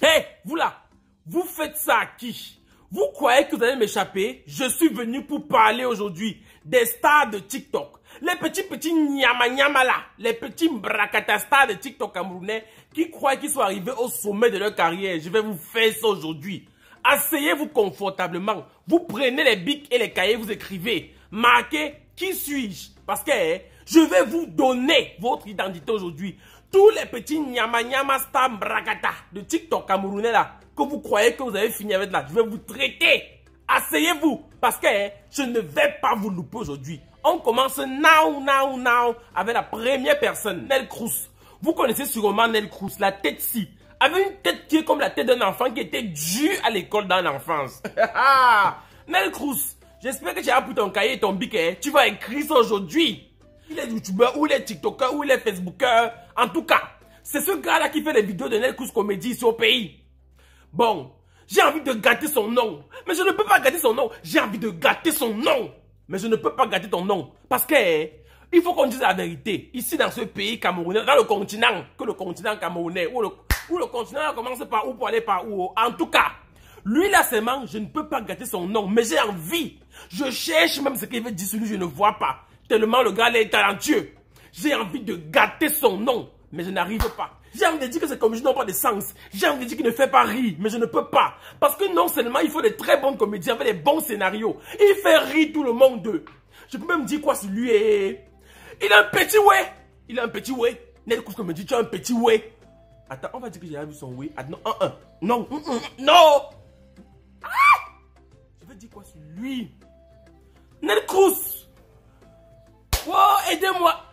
Hé, vous là, vous faites ça à qui? Vous croyez que vous allez m'échapper? Je suis venu pour parler aujourd'hui des stars de TikTok. Les petits nyama là, les petits brakata stars de TikTok camerounais qui croient qu'ils sont arrivés au sommet de leur carrière. Je vais vous faire ça aujourd'hui. Asseyez-vous confortablement. Vous prenez les bics et les cahiers, vous écrivez. Marquez qui suis-je? Parce que je vais vous donner votre identité aujourd'hui. Tous les petits nyama stars brakata de TikTok camerounais là, que vous croyez que vous avez fini avec là, je vais vous traiter. Asseyez-vous, parce que je ne vais pas vous louper aujourd'hui. On commence now avec la première personne, Nel Cruz. Vous connaissez sûrement Nel Cruz, la tête-ci. Avec une tête qui est comme la tête d'un enfant qui était dû à l'école dans l'enfance. Nel Cruz, j'espère que tu as pris ton cahier et ton bic. Tu vas écrire ça aujourd'hui. Il est youtubeur, ou il est tiktoker, ou il est facebooker. En tout cas, c'est ce gars-là qui fait les vidéos de Nel Cruz Comédie ici au pays. Bon, j'ai envie de gâter son nom. Mais je ne peux pas gâter son nom. J'ai envie de gâter son nom. Mais je ne peux pas gâter ton nom. Parce que, il faut qu'on dise la vérité. Ici, dans ce pays camerounais, dans le continent, que le continent camerounais, où le continent commence par où pour aller par où. En tout cas, lui là seulement, je ne peux pas gâter son nom. Mais j'ai envie. Je cherche même ce qu'il veut dire sur lui, je ne vois pas. Tellement le gars là est talentueux. J'ai envie de gâter son nom. Mais je n'arrive pas. J'ai envie de dire que ces comédies n'ont pas de sens. J'ai envie de dire qu'il ne fait pas rire, mais je ne peux pas. Parce que non seulement il faut des très bons comédiens avec des bons scénarios, il fait rire tout le monde. Je peux même dire quoi sur lui. Il a un petit ouais. Il a un petit ouais. Nel Cruz me dit, tu as un petit ouais. Attends, on va dire que j'ai vu son ouais. Attends, non, non. Ah! Je vais dire quoi sur lui. Nel Cruz. Oh, aidez-moi.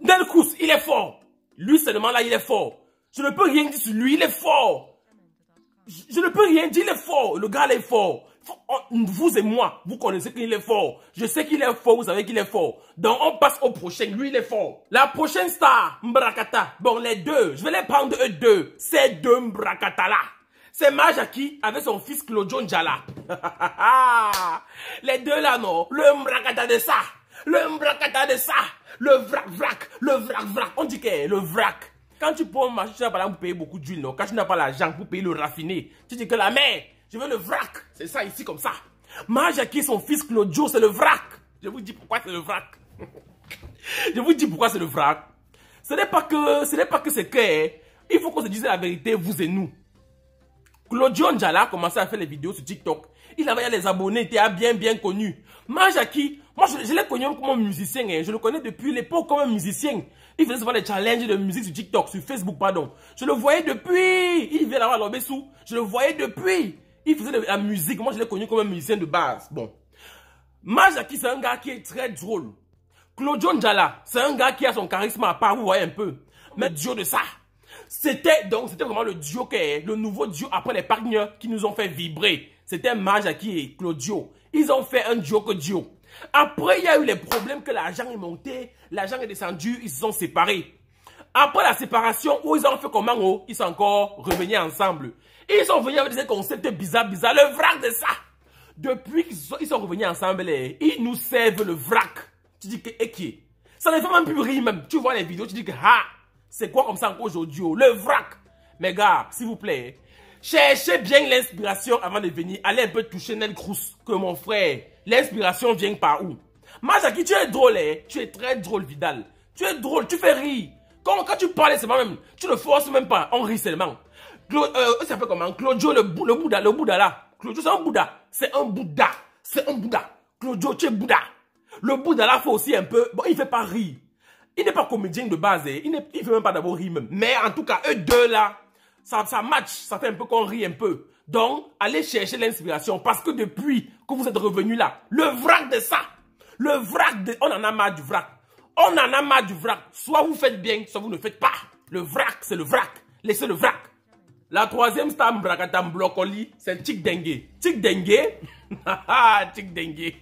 Nel Cruz, il est fort. Lui seulement là, il est fort. Je ne peux rien dire sur lui, il est fort. Je ne peux rien dire, il est fort. Le gars là est fort. Vous et moi, vous connaissez qu'il est fort. Je sais qu'il est fort, vous savez qu'il est fort. Donc on passe au prochain, lui il est fort. La prochaine star, Mbrakata. Bon, les deux, je vais les prendre eux deux. Ces deux Mbrakata là. C'est Majaki avec son fils Claudio Njala. Les deux là non, le Mbrakata de ça. Le Mbrakata de ça. Le vrac. On dit que le vrac. Quand tu prends un marché, tu n'as pas l'argent pour payer beaucoup d'huile, non? Quand tu n'as pas l'argent pour payer le raffiné, tu dis que la mère, je veux le vrac. C'est ça ici comme ça. Majaki, son fils Claudio, c'est le vrac. Je vous dis pourquoi c'est le vrac. Je vous dis pourquoi c'est le vrac. Ce n'est pas que c'est que, il faut qu'on se dise la vérité, vous et nous. Claudio Njala a commencé à faire les vidéos sur TikTok. Il avait les abonnés, il était bien connu. Majaki, moi je l'ai connu comme un musicien, hein. Je le connais depuis l'époque comme un musicien. Il faisait souvent des challenges de musique sur TikTok, sur Facebook, pardon. Je le voyais depuis, il vient d'avoir l'obésou. Je le voyais depuis. Il faisait de la musique, moi je l'ai connu comme un musicien de base. Bon. Majaki, c'est un gars qui est très drôle. Claudio Njala, c'est un gars qui a son charisme à part, vous voyez un peu. Mais duo de ça. C'était vraiment le duo le nouveau duo après les partners qui nous ont fait vibrer. C'était Majaki et Claudio. Ils ont fait un duo que duo. Après, il y a eu les problèmes que l'argent est monté, l'argent est descendu, ils se sont séparés. Après la séparation, où ils ont fait comment, oh, ils sont encore revenus ensemble. Ils sont venus avec des concepts bizarres, le vrac de ça. Depuis qu'ils sont revenus ensemble, ils nous servent le vrac. Tu dis que, qui? Ça ne fait même plus rire même. Tu vois les vidéos, tu dis que, c'est quoi comme ça encore aujourd'hui? Le vrac. Mais gars, s'il vous plaît, cherchez bien l'inspiration avant de venir. Allez un peu toucher Nel Cruz, que mon frère. L'inspiration vient par où? Majaki, tu es drôle, hein? Tu es très drôle, Vidal. Tu es drôle, tu fais rire. Quand tu parles seulement même, tu ne forces même pas, on rit seulement. Ça s'appelle comment? Claudio, le Bouddha là. Claudio, c'est un Bouddha. C'est un Bouddha. Claudio, tu es Bouddha. Le Bouddha là, faut aussi un peu, bon, il fait pas rire. Il n'est pas comédien de base, hein. Il fait même pas d'abord rire même. Mais en tout cas, eux deux là, ça match, ça fait un peu qu'on rit un peu. Donc, allez chercher l'inspiration parce que depuis que vous êtes revenu là, le vrac de ça, on en a marre du vrac. On en a marre du vrac. Soit vous faites bien, soit vous ne faites pas. Le vrac, c'est le vrac. Laissez le vrac. La troisième star Mbrakata Mblokoli, c'est Chick Dengue. Chick Dengue, Chick Dengue.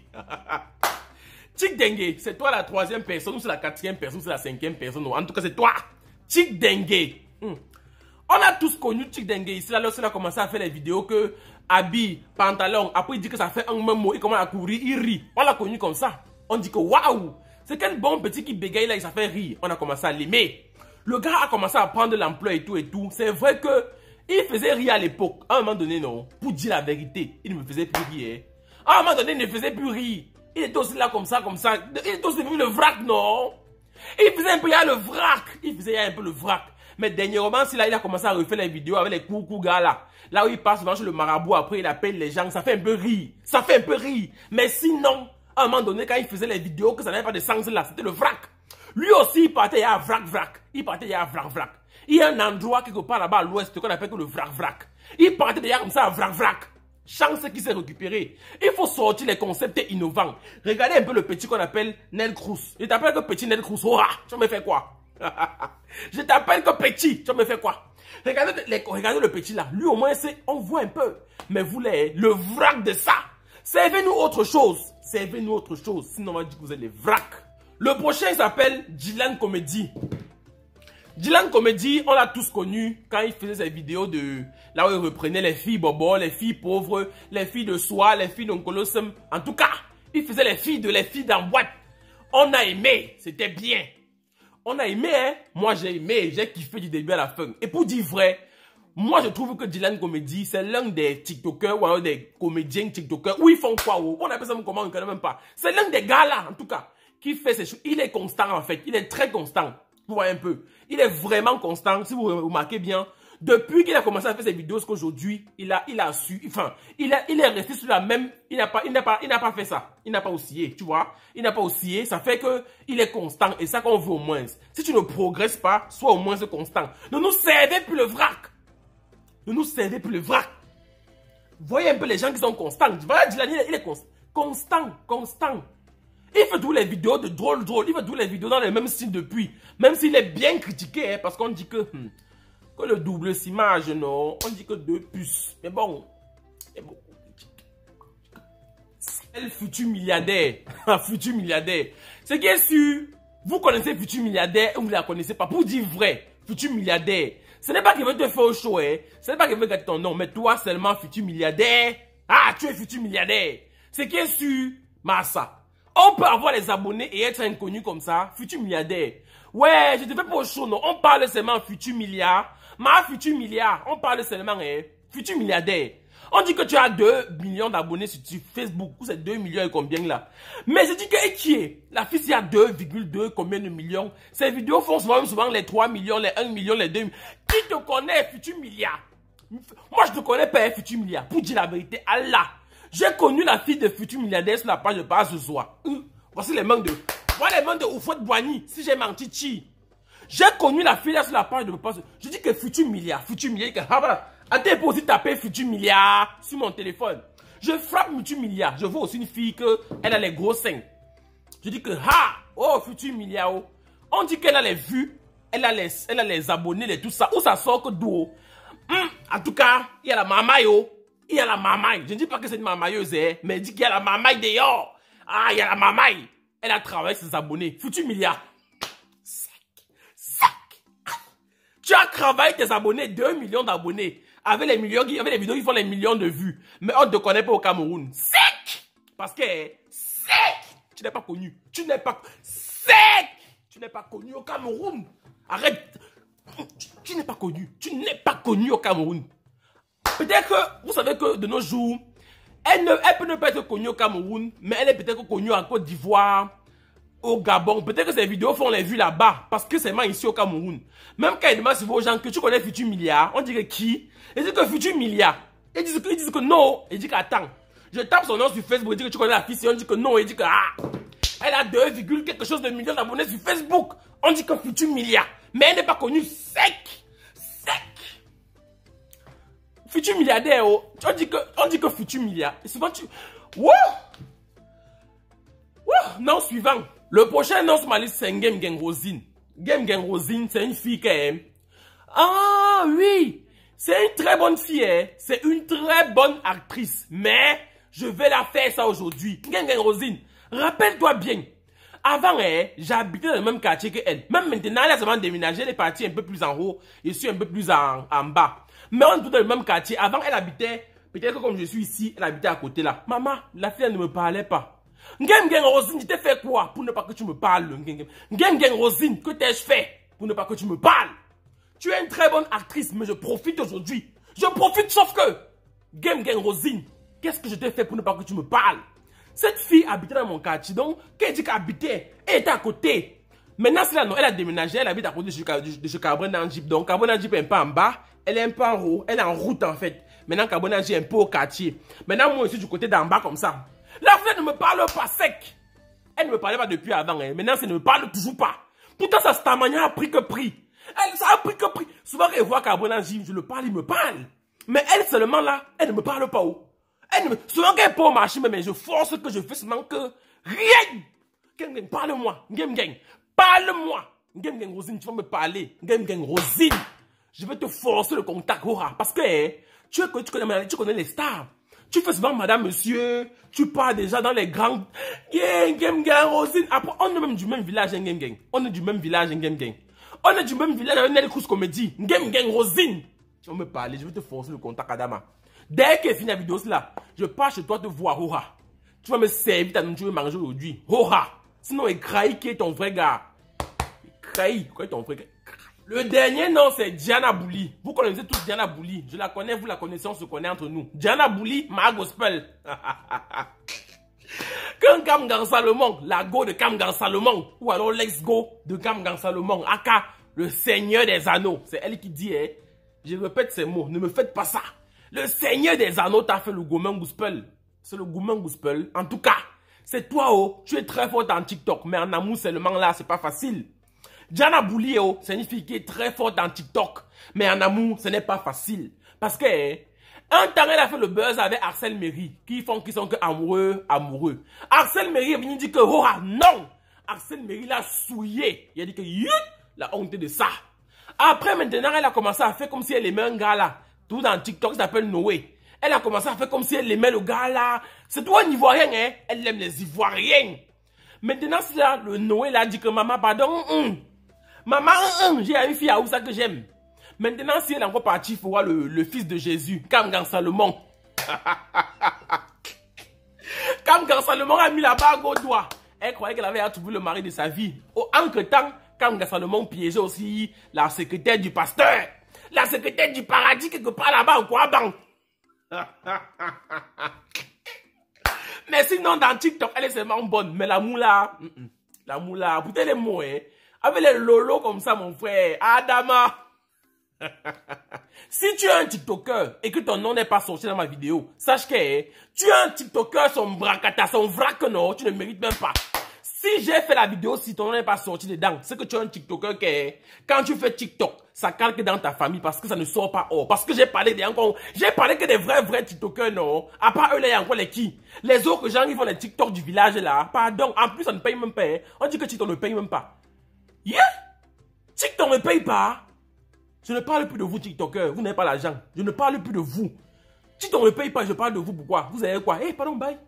Chick Dengue, c'est toi la troisième personne, ou c'est la quatrième personne, ou c'est la cinquième personne. En tout cas, c'est toi. Chick Dengue. On a tous connu Chick Dengue ici. Là, lorsqu'il a commencé à faire les vidéos que habille, pantalon, après il dit que ça fait un même mot, il commence à courir, il rit. On l'a connu comme ça. On dit que waouh, c'est quel bon petit qui bégaye là, il ça fait rire. On a commencé à l'aimer. Le gars a commencé à prendre l'emploi et tout et tout. C'est vrai que il faisait rire à l'époque. À un moment donné, non. Pour dire la vérité, il ne me faisait plus rire. À un moment donné, il ne faisait plus rire. Il était aussi là comme ça, comme ça. Il était aussi devenu le vrac, non. Il faisait un peu le vrac. Il faisait un peu le vrac. Mais dernièrement, il a commencé à refaire les vidéos avec les coucou gars là. Là où il passe devant chez le marabout, après il appelle les gens. Ça fait un peu rire. Ça fait un peu rire. Mais sinon, à un moment donné, quand il faisait les vidéos, que ça n'avait pas de sens là, c'était le vrac. Lui aussi, il partait, il y a un vrac. Il partait, il y a un vrac. Il y a un endroit quelque part là-bas à l'ouest qu'on appelle que le vrac. Il partait déjà comme ça à vrac. Chance qui s'est récupéré. Il faut sortir les concepts innovants. Regardez un peu le petit qu'on appelle Nel Cruz. Je t'appelle que petit Nel Cruz. Oh, tu me fais quoi? Je t'appelle que petit. Tu me fais quoi? Regardez le petit là. Lui au moins, on voit un peu. Mais vous, le vrac de ça. Servez-nous autre chose. Servez-nous autre chose. Sinon, on va dire que vous êtes les vracs. Le prochain, il s'appelle Dylan Comedy. Dylan Comedy, on l'a tous connu quand il faisait ses vidéos de... Là où il reprenait les filles bobo, les filles pauvres, les filles de soie, les filles d'oncolosum. En tout cas, il faisait les filles dans boîte. On a aimé, c'était bien. On a aimé, hein. Moi, j'ai aimé, j'ai kiffé du début à la fin. Et pour dire vrai, moi, je trouve que Dylan Comedy, c'est l'un des TikTokers ou alors des comédiens TikTokers. Où ils font quoi? On appelle ça comment? On ne connaît même pas. C'est l'un des gars là, en tout cas, qui fait ces choses. Il est constant en fait. Il est très constant. Vous voyez un peu. Il est vraiment constant. Si vous remarquez bien, depuis qu'il a commencé à faire ses vidéos, ce qu'aujourd'hui, il a su. Enfin, il est resté sur la même. Il n'a pas fait ça. Il n'a pas oscillé, tu vois. Il n'a pas oscillé. Ça fait que il est constant. Et ça qu'on veut au moins. Si tu ne progresses pas, sois au moins constant. Ne nous servez plus le vrac. Ne nous servez plus le vrac. Voyez un peu les gens qui sont constants. Voilà, Dylan, il est constant. Il fait toutes les vidéos de drôle. Il fait toutes les vidéos dans le même style depuis. Même s'il est bien critiqué, hein, parce qu'on dit que le double image, non. On dit que 2 puces. Mais bon, il est beaucoup critiqué. C'est le futur milliardaire. Futur milliardaire. Ce qui est sûr, vous connaissez futur milliardaire ou vous ne la connaissez pas. Pour dire vrai, futur milliardaire. Ce n'est pas qu'il veut te faire au show, hein. Ce n'est pas qu'il veut gagner ton nom. Mais toi seulement, futur milliardaire. Ah, tu es futur milliardaire. Ce qui est sûr, Massa. On peut avoir les abonnés et être inconnu comme ça, futur milliardaire. Ouais, je te fais pas au show, non. On parle seulement futur milliard. Ma futur milliard, on parle seulement futur milliardaire. On dit que tu as 2 millions d'abonnés sur Facebook. Ou c'est 2 millions et combien là? Mais je dis que qui est? La fille, il y a 2,2 combien de millions? Ces vidéos font souvent les 3 millions, les 1 million, les 2 millions. Qui te connaît, futur milliard? Moi, je te connais pas, futur milliard. Pour dire la vérité, Allah. J'ai connu la fille de futur milliardaire sur la page de base ce soir. Voici les mains de... Voilà les mains de Oufouette Boigny. Si j'ai menti, chi. J'ai connu la fille là sur la page de base. Je dis que futur milliard. Attends, il peut aussi taper futur milliard sur mon téléphone. Je frappe futur milliard. Je vois aussi une fille elle a les gros seins. Je dis que, oh, futur milliard. Oh. On dit qu'elle a les vues. Elle a les abonnés, tout ça. Où ça sort que d'où? En tout cas, il y a la mamaille. Il y a la mamaille. Je ne dis pas que c'est une mamailleuse, mais je dis qu'il y a la mamaille dehors. Ah, il y a la mamaille. Elle a travaillé ses abonnés. Futur milliard. Sac. Tu as travaillé tes abonnés, 2 millions d'abonnés. Avec les vidéos qui font les millions de vues. Mais on ne te connaît pas au Cameroun. Sec. Parce que, sec. Tu n'es pas connu. Tu n'es pas connu au Cameroun. Arrête. Tu n'es pas connu. Tu n'es pas connu au Cameroun. Peut-être que, vous savez que de nos jours, elle peut ne pas être connue au Cameroun, mais elle est peut-être connue en Côte d'Ivoire, au Gabon. Peut-être que ces vidéos font les vues là-bas, parce que c'est moi ici au Cameroun. Même quand ils demandent aux gens que tu connais Futur Milliard, on dirait qui? Ils disent que Futur Milliard. Ils disent que non. Ils disent qu'attends. Je tape son nom sur Facebook, ils disent que tu connais la fille, on dit que non. Ils disent que elle a 2, quelque chose de millions d'abonnés sur Facebook. On dit que Futur Milliard. Mais elle n'est pas connue. Sec. Futur milliardaire, on dit que futur milliard. Et souvent tu... Non, suivant. Le prochain nom sur ma liste, c'est Game Gang Rosine. Game Gang Rosine, c'est une fille qui aime. Ah oui, c'est une très bonne fille, hein. C'est une très bonne actrice. Mais je vais la faire ça aujourd'hui. Game Gang Rosine, rappelle-toi bien. Avant, j'habitais dans le même quartier qu'elle. Même maintenant, elle a seulement déménagé. Elle est partie un peu plus en haut. Je suis un peu plus en bas. Mais on est tous dans le même quartier. Avant, elle habitait, peut-être que comme je suis ici, elle habitait à côté là. Maman, la fille, elle ne me parlait pas. Gang Rosine, tu t'es fait quoi pour ne pas que tu me parles? Gang Rosine, que t'ai-je fait? pour ne pas que tu me parles. Tu es une très bonne actrice, mais je profite aujourd'hui. Je profite, sauf que... Game Gang Rosine, qu'est-ce que je t'ai fait pour ne pas que tu me parles? Cette fille habitait dans mon quartier, donc, qu'elle dit qu'elle habitait, elle était à côté. Maintenant, c'est là, non, elle a déménagé, elle habite à côté de chez Carbone Jeep. Donc, Carbone Jeep est un peu en bas, elle est un peu en haut, elle est en route en fait. Maintenant, Carbone Jeep est un peu au quartier. Maintenant, moi, je suis du côté d'en bas comme ça. La fille ne me parle pas sec. Elle ne me parlait pas depuis avant, hein. Maintenant, ça ne me parle toujours pas. Pourtant, ça, Starmania a pris que prix. Elle, ça a pris que prix. Souvent, quand elle voit Carbone Jeep, je le parle, il me parle. Mais elle seulement là, elle ne me parle pas. Oh. Souvent qu'elle peut marcher, mais je force que je fais seulement que rien. Game Gang, parle-moi. Game Gang, parle-moi. Game Gang Rosine, tu vas me parler. Game Gang Rosine, je vais te forcer le contact, Hora. Parce que hein, tu connais les stars. Tu fais souvent madame, monsieur. Tu pars déjà dans les grands. Game Gang Rosine. Après, on est même du même village, hein, Game Gang. On est du même village, hein, Game Gang. On est du même village avec Nelly Cruz Comédie. Game Gang Rosine. Tu vas me parler, je vais te forcer le contact, Adama. Dès qu'elle finit la vidéo, là, je pars chez toi te voir, Hora. Tu vas me servir ta nourriture manger aujourd'hui, Hora. Sinon, Ekraï qui est ton vrai gars. Ekraï, quoi est ton vrai gars? Le dernier nom, c'est Diana Bouli. Vous connaissez tous Diana Bouli. Je la connais, vous la connaissez, on se connaît entre nous. Diana Bouli, ma gospel. Quand Kamgan Salomon, la go de Kamgan Salomon, ou alors l'ex-go de Kamgan Salomon, aka le Seigneur des Anneaux. C'est elle qui dit, hein. Je répète ces mots, ne me faites pas ça. Le Seigneur des Anneaux t'a fait le gourmand gospel. C'est le gourmand gospel. En tout cas, c'est toi, oh. Tu es très forte en TikTok, mais en amour seulement là, c'est pas facile. Diana Bouli, oh, c'est une fille qui est très forte en TikTok, mais en amour, ce n'est pas facile. Parce que, hein, un temps, elle a fait le buzz avec Arsèle Méry, qui sont que amoureux. Arsèle Méry est venu dire que, oh, non. Arsèle Méry l'a souillé. Il a dit que, la honte de ça. Après, maintenant, elle a commencé à faire comme si elle aimait un gars là. Tout dans TikTok, ça s'appelle Noé. Elle a commencé à faire comme si elle aimait le gars là. C'est toi un Ivoirien, hein. Elle aime les Ivoiriens. Maintenant, c'est là, le Noé là dit que maman, pardon, maman, j'ai une fille à où ça que j'aime. Maintenant, si elle est encore partie, il faut voir le fils de Jésus, Kamgan Salomon. Kamgan Salomon a mis la bague au doigt. Elle croyait qu'elle avait trouvé le mari de sa vie. Entre-temps, Kamgan Salomon piégeait aussi la secrétaire du pasteur. La secrétaire du paradis quelque part là-bas au Kouaban. Mais sinon, dans TikTok, elle est seulement bonne. Mais la moula, putain les mots, hein. Avec les lolos comme ça, mon frère. Adama. Si tu es un TikToker et que ton nom n'est pas sorti dans ma vidéo, sache que tu es un TikToker, son bracata, son vrac, non, tu ne mérites même pas. Si j'ai fait la vidéo, si ton nom n'est pas sorti dedans, c'est que tu es un TikToker qui, quand tu fais TikTok, ça calque dans ta famille parce que ça ne sort pas hors. Parce que j'ai parlé que des vrais TikTokers, non. À part eux, là, il y a encore les qui? Les autres gens, ils font les TikTok du village, là. Pardon, en plus, on ne paye même pas. Hein. On dit que TikTok ne paye même pas. Yeah? TikTok ne paye pas. Je ne parle plus de vous, TikTokers. Vous n'avez pas l'argent. Je ne parle plus de vous. TikTok ne paye pas, je parle de vous. Pourquoi? Vous avez quoi? Eh, pardon, bye.